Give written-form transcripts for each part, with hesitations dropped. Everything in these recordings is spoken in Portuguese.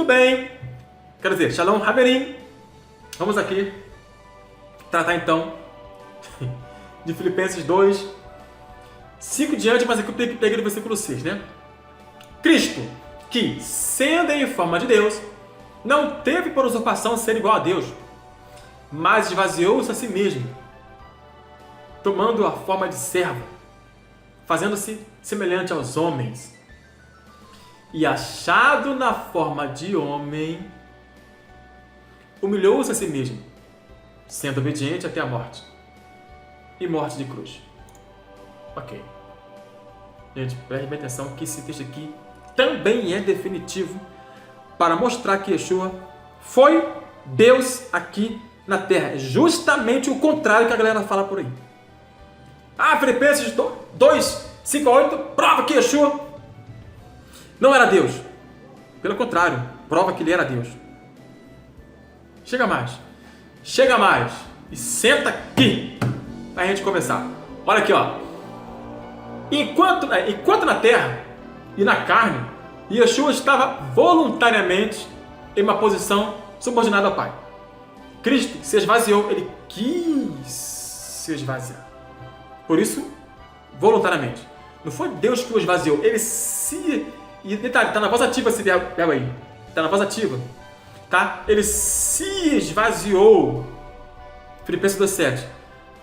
bem? Quer dizer, Shalom Haverim. Vamos aqui tratar então de Filipenses 2, 5 diante, mas aqui eu peguei no versículo 6, né? Cristo, que, sendo em forma de Deus, não teve por usurpação ser igual a Deus, mas esvaziou-se a si mesmo, tomando a forma de servo, fazendo-se semelhante aos homens. E achado na forma de homem, humilhou-se a si mesmo, sendo obediente até a morte, e morte de cruz. Ok. Gente, preste bem atenção que esse texto aqui também é definitivo para mostrar que Yeshua foi Deus aqui na Terra. É justamente o contrário que a galera fala por aí. Filipenses 2, 5 a 8, prova que Yeshua não era Deus. Pelo contrário, prova que ele era Deus. Chega mais. Chega mais. E senta aqui para a gente começar. Olha aqui, ó. Enquanto na terra e na carne, Yeshua estava voluntariamente em uma posição subordinada ao Pai. Cristo se esvaziou, ele quis se esvaziar. Por isso, voluntariamente. Não foi Deus que o esvaziou, ele se... E detalhe, está na voz ativa esse verbo aí. Está na voz ativa. Tá? Ele se esvaziou. Filipenses 2,7.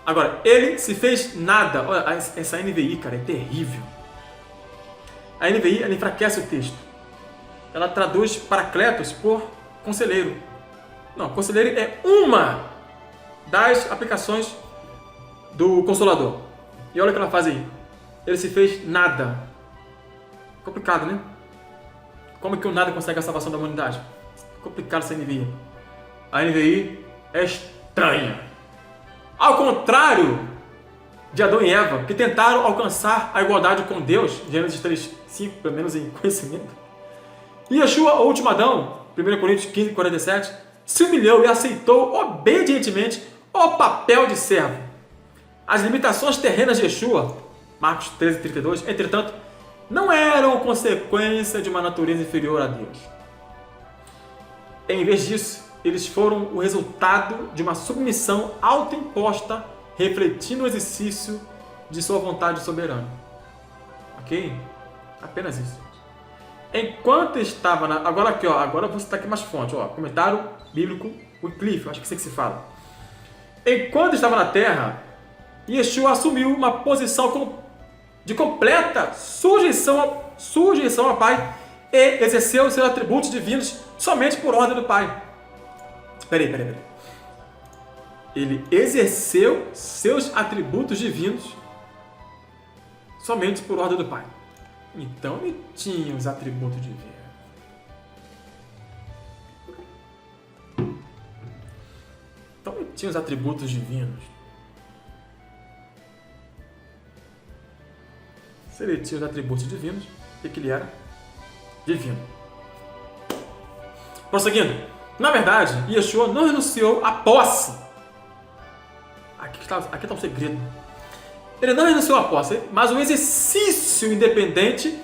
Agora, ele se fez nada. Olha, essa NVI, cara, é terrível. A NVI, ela enfraquece o texto. Ela traduz paracletos por conselheiro. Não, conselheiro é uma das aplicações do Consolador. E olha o que ela faz aí. Ele se fez nada. Complicado, né? Como que o nada consegue a salvação da humanidade? Complicado essa NVI. A NVI é estranha. Ao contrário de Adão e Eva, que tentaram alcançar a igualdade com Deus, Gênesis 3:5, pelo menos em conhecimento. E Yeshua, o último Adão, 1 Coríntios 15:47, se humilhou e aceitou obedientemente o papel de servo. As limitações terrenas de Yeshua, Marcos 13:32, entretanto, não eram consequência de uma natureza inferior a Deus. Em vez disso, eles foram o resultado de uma submissão autoimposta, refletindo o exercício de sua vontade soberana. Ok? Apenas isso. Enquanto estava na... Agora aqui, ó. Agora eu vou citar aqui mais fontes. Ó, comentário bíblico, Wycliffe, acho que é assim que se fala. Enquanto estava na terra, Yeshua assumiu uma posição de completa sujeição ao Pai e exerceu seus atributos divinos somente por ordem do Pai. Peraí. Ele exerceu seus atributos divinos somente por ordem do Pai. Então ele tinha os atributos divinos. Então ele tinha os atributos divinos. Se ele tinha os atributos divinos, o que ele era? Divino. Prosseguindo. Na verdade, Yeshua não renunciou à posse. Aqui está um segredo. Ele não renunciou à posse, mas o exercício independente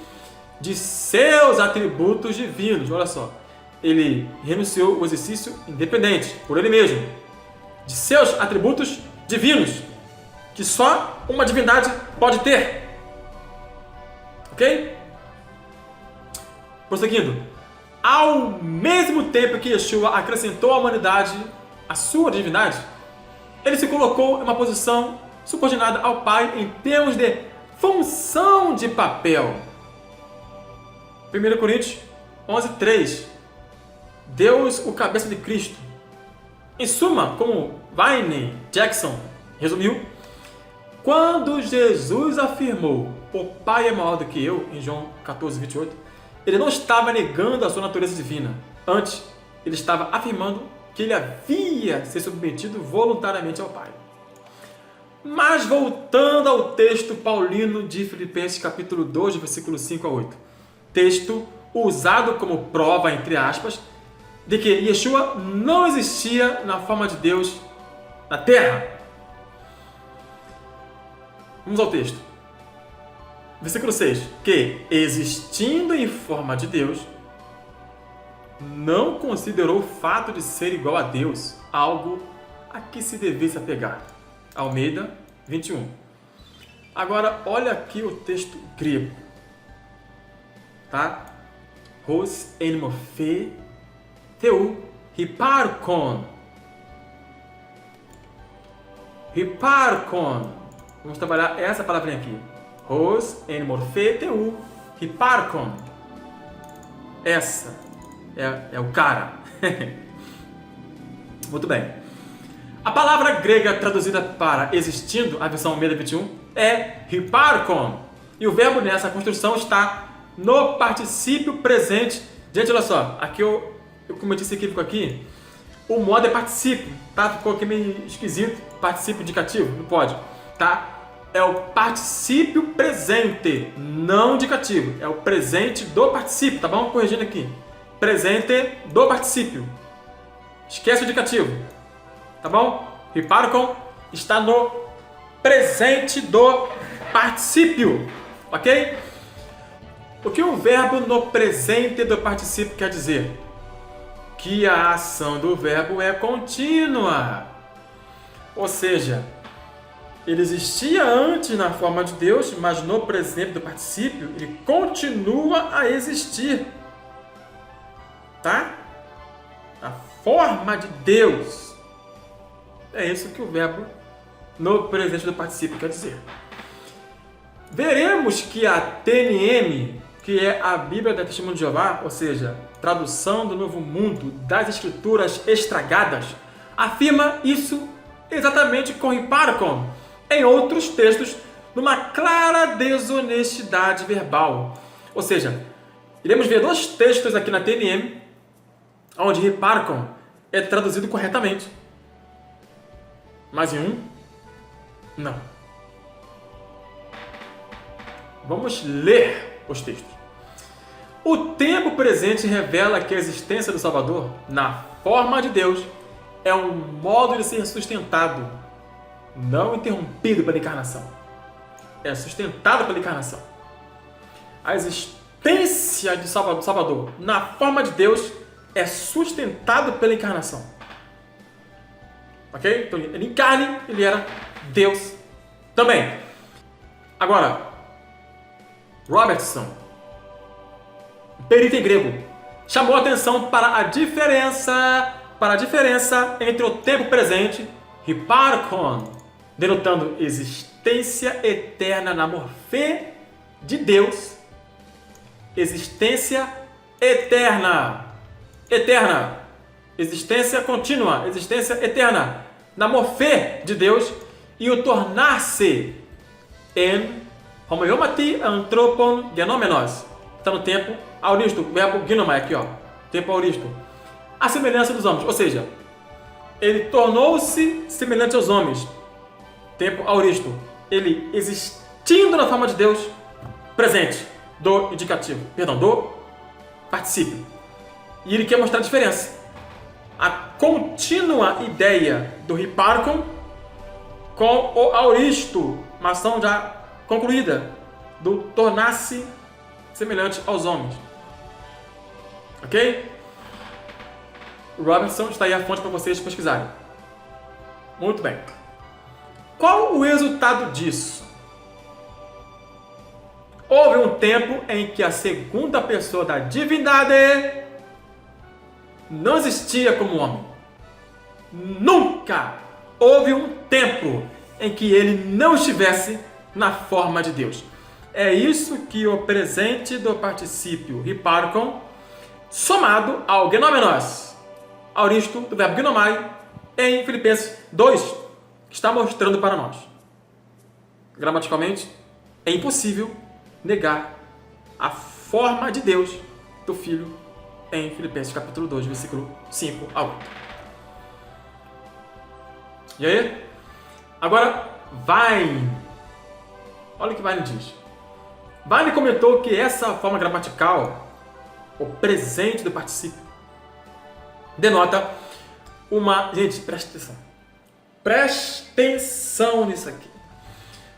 de seus atributos divinos. Olha só. Ele renunciou ao exercício independente, por ele mesmo, de seus atributos divinos, que só uma divindade pode ter. Ok? Prosseguindo. Ao mesmo tempo que Yeshua acrescentou à humanidade a sua divindade, ele se colocou em uma posição subordinada ao Pai em termos de função de papel. 1 Coríntios 11:3. Deus, o cabeça de Cristo. Em suma, como Wayne Jackson resumiu, quando Jesus afirmou o Pai é maior do que eu, em João 14:28, ele não estava negando a sua natureza divina. Antes, ele estava afirmando que ele havia se submetido voluntariamente ao Pai. Mas voltando ao texto paulino de Filipenses capítulo 2, versículo 5 a 8. Texto usado como prova, entre aspas, de que Yeshua não existia na forma de Deus na Terra. Vamos ao texto. Versículo 6. Que, existindo em forma de Deus, não considerou o fato de ser igual a Deus algo a que se devesse apegar. Almeida 21. Agora, olha aqui o texto grego. Tá? Hos en morphe theou hyparkon. Hyparkon. Vamos trabalhar essa palavrinha aqui. Hos en morphe theou hyparkon. Essa é o cara. Muito bem. A palavra grega traduzida para existindo, a versão Almeida 21, é hyparkon. E o verbo nessa construção está no particípio presente. Gente, olha só. Aqui eu cometi esse equívoco aqui. O modo é particípio, tá? Ficou aqui meio esquisito. Particípio indicativo, não pode, tá? É o particípio presente, não indicativo. É o presente do particípio, tá bom? Corrigindo aqui. Presente do particípio. Esquece o indicativo. Tá bom? Hyparkon está no presente do particípio. Ok? O que o verbo no presente do particípio quer dizer? Que a ação do verbo é contínua. Ou seja, ele existia antes na forma de Deus, mas no presente do particípio ele continua a existir. Tá? A forma de Deus. É isso que o verbo no presente do particípio quer dizer. Veremos que a TNM, que é a Bíblia da Testemunho de Jeová, ou seja, tradução do Novo Mundo das Escrituras estragadas, afirma isso exatamente com hyparkon, em outros textos, numa clara desonestidade verbal. Ou seja, iremos ver dois textos aqui na TNM, onde hyparkon é traduzido corretamente, mas em um, não. Vamos ler os textos. O tempo presente revela que a existência do Salvador, na forma de Deus, é um modo de ser sustentado, não interrompido pela encarnação. É sustentado pela encarnação. A existência do Salvador, na forma de Deus, é sustentado pela encarnação. Ok? Então, ele em carne, ele era Deus também. Agora, Robertson, perito em grego, chamou a atenção para a diferença entre o tempo presente, hyparkon, denotando existência eterna na morfê de Deus, existência eterna, existência contínua, existência eterna, na morfê de Deus, e o tornar-se em homoiomati anthropon genomenos. Está no tempo auristo, o verbo ginomai aqui, ó, tempo auristo. A semelhança dos homens, ou seja, ele tornou-se semelhante aos homens. Tempo auristo, ele existindo na forma de Deus, presente, do indicativo, perdão, do particípio. E ele quer mostrar a diferença. A contínua ideia do hyparkon com o auristo, uma ação já concluída, do tornar-se semelhante aos homens. Ok? Robertson está aí a fonte para vocês pesquisarem. Muito bem. Qual o resultado disso? Houve um tempo em que a segunda pessoa da divindade não existia como homem. Nunca houve um tempo em que ele não estivesse na forma de Deus. É isso que o presente do particípio hyparkon, somado ao genomenos, auristo do verbo ginomai, em Filipenses 2, está mostrando para nós. Gramaticalmente, é impossível negar a forma de Deus do Filho em Filipenses capítulo 2, versículo 5 a 8. E aí? Agora, Vine. Olha o que Vine diz. Vine comentou que essa forma gramatical, o presente do particípio, denota uma... Gente, presta atenção. Presta atenção nisso aqui.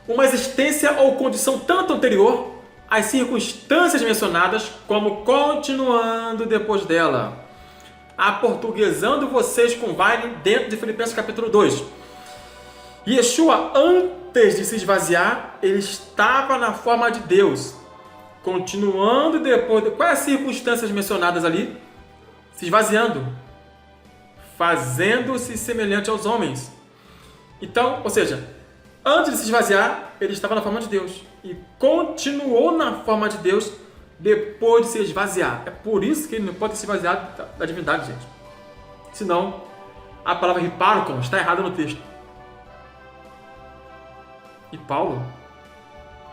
Uma existência ou condição tanto anterior às circunstâncias mencionadas, como continuando depois dela. aportuguesando vocês com Vine dentro de Filipenses capítulo 2. Yeshua, antes de se esvaziar, ele estava na forma de Deus, continuando depois de quais as circunstâncias mencionadas ali, se esvaziando, fazendo-se semelhante aos homens. Então, ou seja, antes de se esvaziar, ele estava na forma de Deus e continuou na forma de Deus depois de se esvaziar. É por isso que ele não pode se esvaziar da divindade, gente. Senão, a palavra hiparcon está errada no texto. E Paulo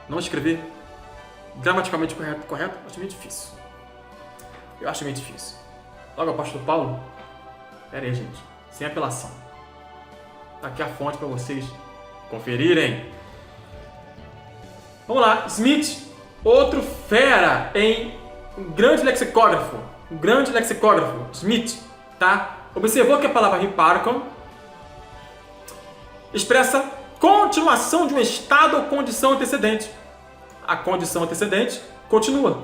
não escrever gramaticalmente correto, eu acho meio difícil. Eu acho meio difícil. Logo, o apóstolo Paulo, pera aí, gente, sem apelação. Tá aqui a fonte para vocês conferirem. Vamos lá, Smith, outro fera em um grande lexicógrafo, Smith, tá? Observou que a palavra hiparcon expressa continuação de um estado ou condição antecedente. A condição antecedente continua.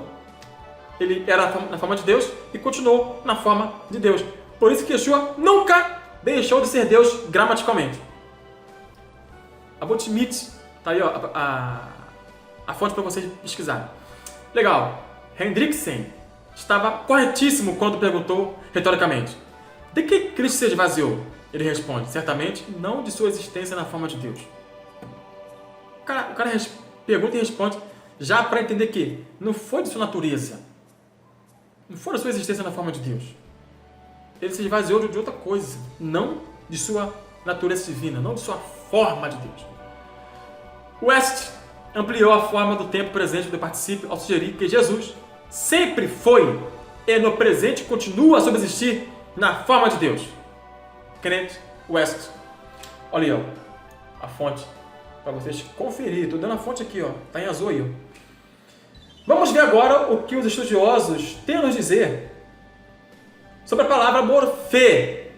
Ele era na forma de Deus e continuou na forma de Deus. Por isso que Yeshua nunca deixou de ser Deus gramaticalmente. Abbot Smith, tá aí ó, a fonte para vocês pesquisarem. Legal. Hendrickson estava corretíssimo quando perguntou retoricamente: de que Cristo se esvaziou? Ele responde: certamente não de sua existência na forma de Deus. O cara pergunta e responde já para entender que não foi de sua natureza, não foi da sua existência na forma de Deus. Ele se esvaziou de outra coisa, não de sua natureza divina, não de sua forma de Deus. West ampliou a forma do tempo presente do particípio ao sugerir que Jesus sempre foi e no presente continua a subsistir na forma de Deus. Kenneth West. Olha aí, ó, a fonte para vocês conferir. Estou dando a fonte aqui, ó, tá em azul aí. Ó. Vamos ver agora o que os estudiosos têm a nos dizer sobre a palavra morfê.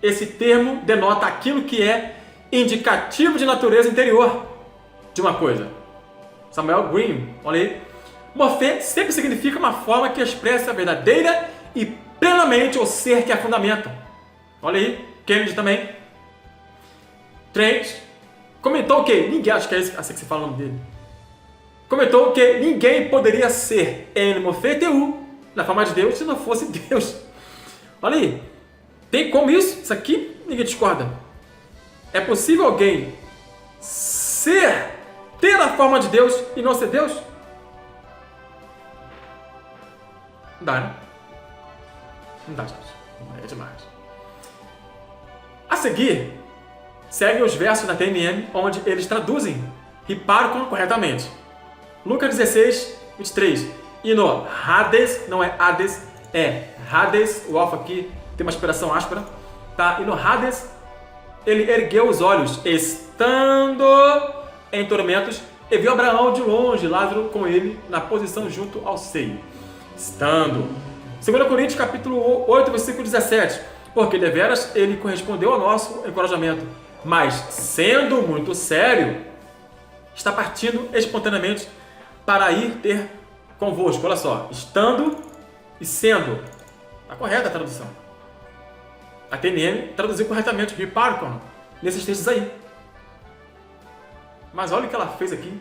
Esse termo denota aquilo que é indicativo de natureza interior de uma coisa. Samuel Green, olha aí. Morfê sempre significa uma forma que expressa a verdadeira e plenamente o ser que a fundamenta. Olha aí, Kennedy também. Trent comentou que ninguém, acho que é assim que se fala o nome dele, comentou que ninguém poderia ser Morfê-Teu na forma de Deus se não fosse Deus. Olha aí, tem como isso? Isso aqui ninguém discorda. É possível alguém ter a forma de Deus e não ser Deus? Não dá, né? Não dá, gente. É demais. A seguir, seguem os versos da TNM, onde eles traduzem hiparcon corretamente. Lucas 16, 23. E no Hades, não é Hades, é Hades, o alfa aqui tem uma inspiração áspera, tá? E no Hades, ele ergueu os olhos, estando em tormentos, e viu Abraão de longe, Lázaro com ele, na posição junto ao seio. Estando. 2 Coríntios capítulo 8, versículo 17. Porque deveras ele correspondeu ao nosso encorajamento, mas sendo muito sério, está partindo espontaneamente para ir ter convosco. Olha só, estando e sendo. Está correta a tradução. A TNM traduziu corretamente, hiparcon, nesses textos aí. Mas olha o que ela fez aqui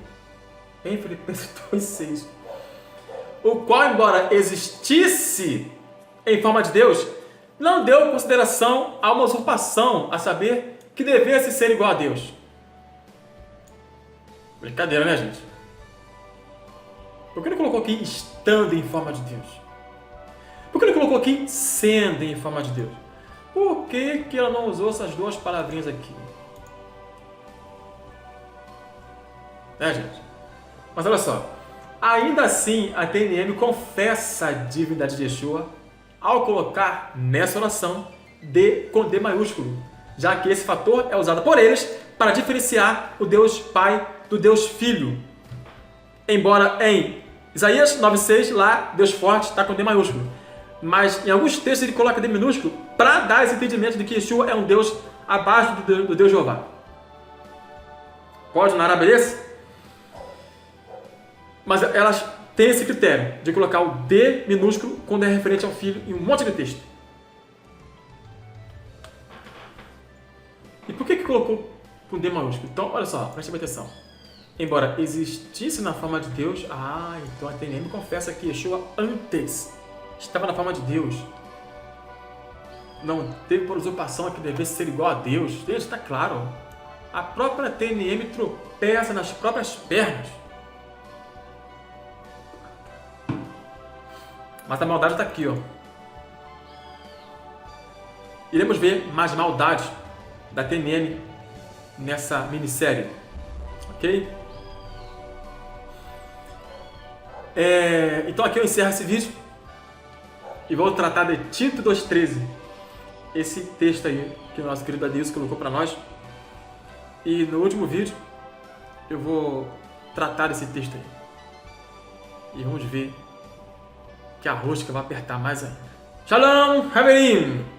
em Filipenses 2,6. O qual, embora existisse em forma de Deus, não deu consideração a uma usurpação, a saber que devesse ser igual a Deus. Brincadeira, né, gente? Por que ele colocou aqui estando em forma de Deus? Por que ele colocou aqui sendo em forma de Deus? Por que ela não usou essas duas palavrinhas aqui? Gente? Mas olha só. Ainda assim, a TNM confessa a divindade de Yeshua ao colocar nessa oração D com D maiúsculo, já que esse fator é usado por eles para diferenciar o Deus Pai do Deus Filho. Embora em Isaías 9,6 lá Deus forte está com D maiúsculo, mas em alguns textos ele coloca D minúsculo para dar esse entendimento de que Yeshua é um Deus abaixo do Deus Jeová. Pode narrar beleza? Mas elas têm esse critério de colocar o D minúsculo quando é referente ao Filho em um monte de texto. E por que colocou com D maiúsculo? Então, olha só, preste atenção. Embora existisse na forma de Deus, então a TNM confessa que Yeshua antes estava na forma de Deus. Não teve por usurpação que devesse ser igual a Deus. Deus está claro. A própria TNM tropeça nas próprias pernas. Mas a maldade está aqui, ó. Iremos ver mais maldade da TNM nessa minissérie, ok? Então aqui eu encerro esse vídeo e vou tratar de Tito 2,13, esse texto aí que o nosso querido Adilson colocou para nós. E no último vídeo eu vou tratar desse texto aí. E vamos ver que a rosca vai apertar mais ainda. Shalom, Haverim!